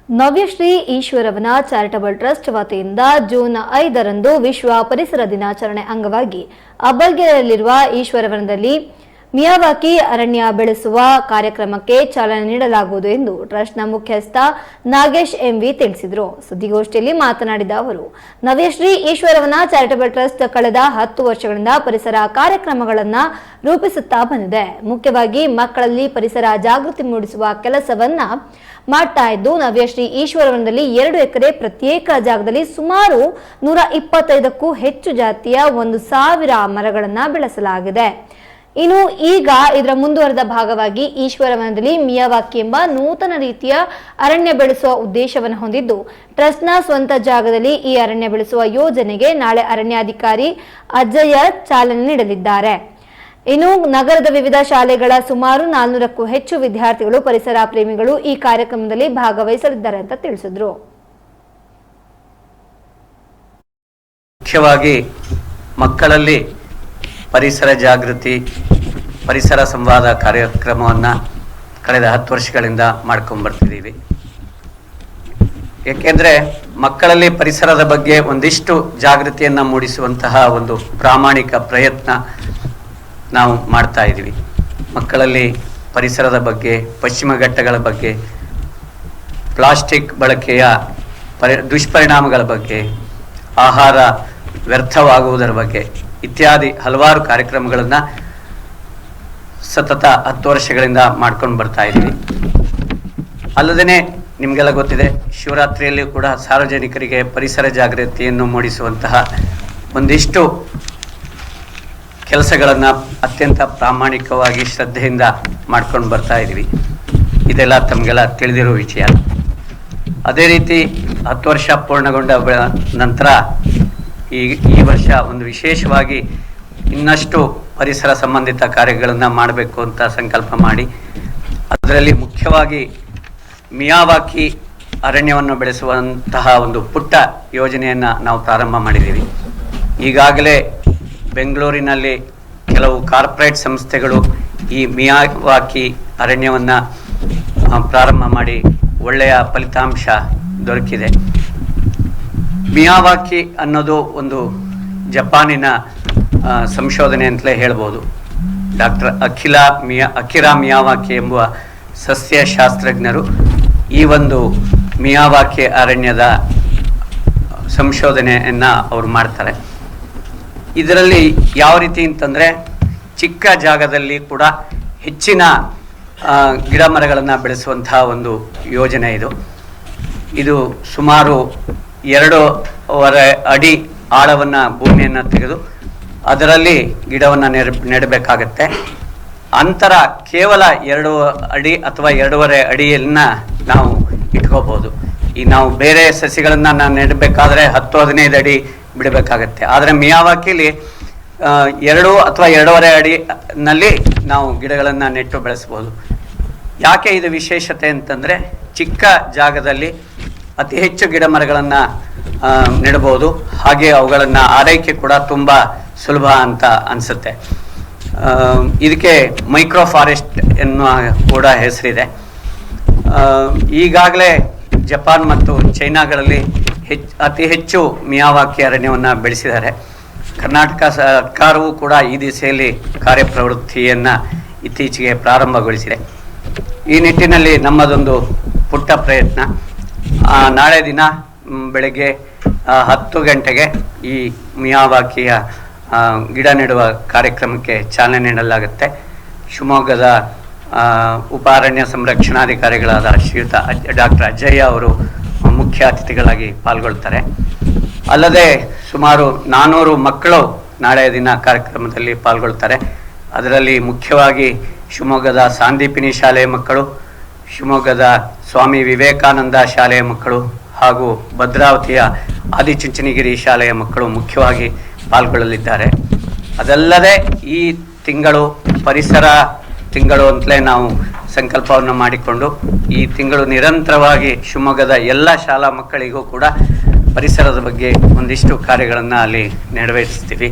Navyashree ಈಶ್ವರವನ charitable trust ವತಿಯಿಂದ June 5ರಂದು ವಿಶ್ವ ಪರಿಸರ ದಿನಾಚರಣೆ ಅಂಗವಾಗಿ ಅಬ್ಬಲ್ಗೆರೆಯಲ್ಲಿರುವ ಈಶ್ವರವನದಲ್ಲಿ ಮಿಯಾವಾಕಿ ಅರಣ್ಯ ಬೆಳೆಸುವ ಕಾರ್ಯಕ್ರಮಕ್ಕೆ ಚಾಲನೆ ನೀಡಲಾಗುವುದು ಎಂದು ಟ್ರಸ್ಟ್ನ ಮುಖ್ಯಸ್ಥ ನಾಗೇಶ್ ಎಂವಿ ತಿಳಿಸಿದರು. ಸುದ್ದಿಗೋಷ್ಠಿಯಲ್ಲಿ ಮಾತನಾಡಿದ ಅವರು, ನವ್ಯಶ್ರೀ ಈಶ್ವರವನ ಚಾರಿಟಬಲ್ ಟ್ರಸ್ಟ್ ಕಳೆದ 10 ವರ್ಷಗಳಿಂದ ಪರಿಸರ ಕಾರ್ಯಕ್ರಮಗಳನ್ನು ರೂಪಿಸುತ್ತಾ ಬಂದಿದೆ. ಮುಖ್ಯವಾಗಿ ಮಕ್ಕಳಲ್ಲಿ ಪರಿಸರ ಜಾಗೃತಿ ಮೂಡಿಸುವ ಕೆಲಸವನ್ನ ಮಾಡ್ತಾ ಇದ್ದು, ನವ್ಯಶ್ರೀ ಈಶ್ವರವನದಲ್ಲಿ 2 ಎಕರೆ ಪ್ರತ್ಯೇಕ ಜಾಗದಲ್ಲಿ ಸುಮಾರು 125ಕ್ಕೂ ಹೆಚ್ಚು ಜಾತಿಯ 1000 ಮರಗಳನ್ನು ಬೆಳೆಸಲಾಗಿದೆ. ಇನ್ನು ಈಗ ಇದರ ಮುಂದುವರೆದ ಭಾಗವಾಗಿ ಈಶ್ವರವನದಲ್ಲಿ ಮಿಯಾವಾಕಿ ಎಂಬ ನೂತನ ರೀತಿಯ ಅರಣ್ಯ ಬೆಳೆಸುವ ಉದ್ದೇಶವನ್ನು ಹೊಂದಿದ್ದು, ಟ್ರಸ್ಟ್ನ ಸ್ವಂತ ಜಾಗದಲ್ಲಿ ಈ ಅರಣ್ಯ ಬೆಳೆಸುವ ಯೋಜನೆಗೆ ನಾಳೆ ಅರಣ್ಯಾಧಿಕಾರಿ ಅಜಯ್ಯ ಚಾಲನೆ ನೀಡಲಿದ್ದಾರೆ. ಇನ್ನು ನಗರದ ವಿವಿಧ ಶಾಲೆಗಳ ಸುಮಾರು 400ಕ್ಕೂ ಹೆಚ್ಚು ವಿದ್ಯಾರ್ಥಿಗಳು, ಪರಿಸರ ಪ್ರೇಮಿಗಳು ಈ ಕಾರ್ಯಕ್ರಮದಲ್ಲಿ ಭಾಗವಹಿಸಲಿದ್ದಾರೆ ಅಂತ ತಿಳಿಸಿದ್ರು. ಮುಖ್ಯವಾಗಿ ಮಕ್ಕಳಲ್ಲಿ ಪರಿಸರ ಜಾಗೃತಿ, ಪರಿಸರ ಸಂವಾದ ಕಾರ್ಯಕ್ರಮವನ್ನು ಕಳೆದ 10 ವರ್ಷಗಳಿಂದ ಮಾಡ್ಕೊಂಡು ಬರ್ತಿದ್ದೀವಿ. ಏಕೆಂದರೆ ಮಕ್ಕಳಲ್ಲಿ ಪರಿಸರದ ಬಗ್ಗೆ ಒಂದಿಷ್ಟು ಜಾಗೃತಿಯನ್ನು ಮೂಡಿಸುವಂತಹ ಒಂದು ಪ್ರಾಮಾಣಿಕ ಪ್ರಯತ್ನ ನಾವು ಮಾಡ್ತಾ ಇದ್ದೀವಿ. ಮಕ್ಕಳಲ್ಲಿ ಪರಿಸರದ ಬಗ್ಗೆ, ಪಶ್ಚಿಮ ಘಟ್ಟಗಳ ಬಗ್ಗೆ, ಪ್ಲಾಸ್ಟಿಕ್ ಬಳಕೆಯ ದುಷ್ಪರಿಣಾಮಗಳ ಬಗ್ಗೆ, ಆಹಾರ ವ್ಯರ್ಥವಾಗುವುದರ ಬಗ್ಗೆ ಇತ್ಯಾದಿ ಹಲವಾರು ಕಾರ್ಯಕ್ರಮಗಳನ್ನು ಸತತ 10 ವರ್ಷಗಳಿಂದ ಮಾಡ್ಕೊಂಡು ಬರ್ತಾ ಇದ್ದೀವಿ. ಅಲ್ಲದೇ ನಿಮಗೆಲ್ಲ ಗೊತ್ತಿದೆ, ಶಿವರಾತ್ರಿಯಲ್ಲಿ ಕೂಡ ಸಾರ್ವಜನಿಕರಿಗೆ ಪರಿಸರ ಜಾಗೃತಿಯನ್ನು ಮೂಡಿಸುವಂತಹ ಒಂದಿಷ್ಟು ಕೆಲಸಗಳನ್ನು ಅತ್ಯಂತ ಪ್ರಾಮಾಣಿಕವಾಗಿ ಶ್ರದ್ಧೆಯಿಂದ ಮಾಡ್ಕೊಂಡು ಬರ್ತಾ ಇದ್ದೀವಿ. ಇದೆಲ್ಲ ತಮಗೆಲ್ಲ ತಿಳಿದಿರೋ ವಿಷಯ. ಅದೇ ರೀತಿ 10 ವರ್ಷ ಪೂರ್ಣಗೊಂಡ ನಂತರ ಈ ವರ್ಷ ಒಂದು ವಿಶೇಷವಾಗಿ ಇನ್ನಷ್ಟು ಪರಿಸರ ಸಂಬಂಧಿತ ಕಾರ್ಯಗಳನ್ನು ಮಾಡಬೇಕು ಅಂತ ಸಂಕಲ್ಪ ಮಾಡಿ, ಅದರಲ್ಲಿ ಮುಖ್ಯವಾಗಿ ಮಿಯಾವಾಕಿ ಅರಣ್ಯವನ್ನು ಬೆಳೆಸುವಂತಹ ಒಂದು ಪುಟ್ಟ ಯೋಜನೆಯನ್ನು ನಾವು ಪ್ರಾರಂಭ ಮಾಡಿದ್ದೀವಿ. ಈಗಾಗಲೇ ಬೆಂಗಳೂರಿನಲ್ಲಿ ಕೆಲವು ಕಾರ್ಪೊರೇಟ್ ಸಂಸ್ಥೆಗಳು ಈ ಮಿಯಾವಾಕಿ ಅರಣ್ಯವನ್ನು ಪ್ರಾರಂಭ ಮಾಡಿ ಒಳ್ಳೆಯ ಫಲಿತಾಂಶ ದೊರಕಿದೆ. ಮಿಯಾವಾಕಿ ಅನ್ನೋದು ಒಂದು ಜಪಾನಿನ ಸಂಶೋಧನೆ ಅಂತಲೇ ಹೇಳ್ಬೋದು. ಡಾಕ್ಟರ್ ಅಕಿರಾ ಮಿಯಾವಾಕಿ ಎಂಬುವ ಸಸ್ಯಶಾಸ್ತ್ರಜ್ಞರು ಈ ಒಂದು ಮಿಯಾವಾಕಿ ಅರಣ್ಯದ ಸಂಶೋಧನೆಯನ್ನು ಅವರು ಮಾಡ್ತಾರೆ. ಇದರಲ್ಲಿ ಯಾವ ರೀತಿ ಅಂತಂದರೆ, ಚಿಕ್ಕ ಜಾಗದಲ್ಲಿ ಕೂಡ ಹೆಚ್ಚಿನ ಗಿಡ ಮರಗಳನ್ನು ಬೆಳೆಸುವಂತಹ ಒಂದು ಯೋಜನೆ ಇದು ಸುಮಾರು 2.5 ಅಡಿ ಆಳವನ್ನು ಭೂಮಿಯನ್ನು ತೆಗೆದು ಅದರಲ್ಲಿ ಗಿಡವನ್ನು ನೆಡಬೇಕಾಗತ್ತೆ. ಅಂತರ ಕೇವಲ 2 ಅಡಿ ಅಥವಾ 2.5 ಅಡಿಯನ್ನ ನಾವು ಇಟ್ಕೋಬಹುದು. ಈ ನಾವು ಬೇರೆ ಸಸಿಗಳನ್ನು ನೆಡಬೇಕಾದ್ರೆ 10-15 ಅಡಿ ಬಿಡಬೇಕಾಗತ್ತೆ. ಆದರೆ ಮಿಯಾವಾಕಿಲಿ 2 ಅಥವಾ 2.5 ಅಡಿನಲ್ಲಿ ನಾವು ಗಿಡಗಳನ್ನು ನೆಟ್ಟು ಬೆಳೆಸ್ಬೋದು. ಯಾಕೆ ಇದು ವಿಶೇಷತೆ ಅಂತಂದರೆ, ಚಿಕ್ಕ ಜಾಗದಲ್ಲಿ ಅತಿ ಹೆಚ್ಚು ಗಿಡ ಮರಗಳನ್ನು ನೆಡಬಹುದು. ಹಾಗೆ ಅವುಗಳನ್ನು ಆರೈಕೆ ಕೂಡ ತುಂಬ ಸುಲಭ ಅಂತ ಅನಿಸುತ್ತೆ. ಇದಕ್ಕೆ ಮೈಕ್ರೋ ಫಾರೆಸ್ಟ್ ಎನ್ನುವ ಕೂಡ ಹೆಸರಿದೆ. ಈಗಾಗಲೇ ಜಪಾನ್ ಮತ್ತು ಚೈನಾಗಳಲ್ಲಿ ಅತಿ ಹೆಚ್ಚು ಮಿಯಾವಾಕಿ ಅರಣ್ಯವನ್ನು ಬೆಳೆಸಿದ್ದಾರೆ. ಕರ್ನಾಟಕ ಸರ್ಕಾರವೂ ಕೂಡ ಈ ದಿಸೆಯಲ್ಲಿ ಕಾರ್ಯಪ್ರವೃತ್ತಿಯನ್ನು ಇತ್ತೀಚೆಗೆ ಪ್ರಾರಂಭಗೊಳಿಸಿದೆ. ಈ ನಿಟ್ಟಿನಲ್ಲಿ ನಮ್ಮದೊಂದು ಪುಟ್ಟ ಪ್ರಯತ್ನ. ನಾಳೆ ದಿನ ಬೆಳಗ್ಗೆ 10 ಗಂಟೆಗೆ ಈ ಮಿಯಾವಾಕಿಯ ಗಿಡ ನೆಡುವ ಕಾರ್ಯಕ್ರಮಕ್ಕೆ ಚಾಲನೆ ನೀಡಲಾಗುತ್ತೆ. ಶಿವಮೊಗ್ಗದ ಉಪ ಅರಣ್ಯ ಸಂರಕ್ಷಣಾಧಿಕಾರಿಗಳಾದ ಶ್ರೀಯುತ ಡಾಕ್ಟರ್ ಅಜಯ್ಯ ಅವರು ಮುಖ್ಯ ಅತಿಥಿಗಳಾಗಿ ಪಾಲ್ಗೊಳ್ತಾರೆ. ಅಲ್ಲದೆ ಸುಮಾರು 400 ಮಕ್ಕಳು ನಾಳೆ ದಿನ ಕಾರ್ಯಕ್ರಮದಲ್ಲಿ ಪಾಲ್ಗೊಳ್ತಾರೆ. ಅದರಲ್ಲಿ ಮುಖ್ಯವಾಗಿ ಶಿವಮೊಗ್ಗದ ಸಾಂದೀಪಿನಿ ಶಾಲೆಯ ಮಕ್ಕಳು, ಶಿವಮೊಗ್ಗದ ಸ್ವಾಮಿ ವಿವೇಕಾನಂದ ಶಾಲೆಯ ಮಕ್ಕಳು ಹಾಗೂ ಭದ್ರಾವತಿಯ ಆದಿಚುಂಚನಗಿರಿ ಶಾಲೆಯ ಮಕ್ಕಳು ಮುಖ್ಯವಾಗಿ ಪಾಲ್ಗೊಳ್ಳಲಿದ್ದಾರೆ. ಅದಲ್ಲದೆ ಈ ತಿಂಗಳು ಪರಿಸರ ತಿಂಗಳು ಅಂತಲೇ ನಾವು ಸಂಕಲ್ಪವನ್ನು ಮಾಡಿಕೊಂಡು ಈ ತಿಂಗಳು ನಿರಂತರವಾಗಿ ಶಿವಮೊಗ್ಗದ ಎಲ್ಲ ಶಾಲಾ ಮಕ್ಕಳಿಗೂ ಕೂಡ ಪರಿಸರದ ಬಗ್ಗೆ ಒಂದಿಷ್ಟು ಕಾರ್ಯಗಳನ್ನು ಅಲ್ಲಿ ನೆರವೇರಿಸ್ತೀವಿ.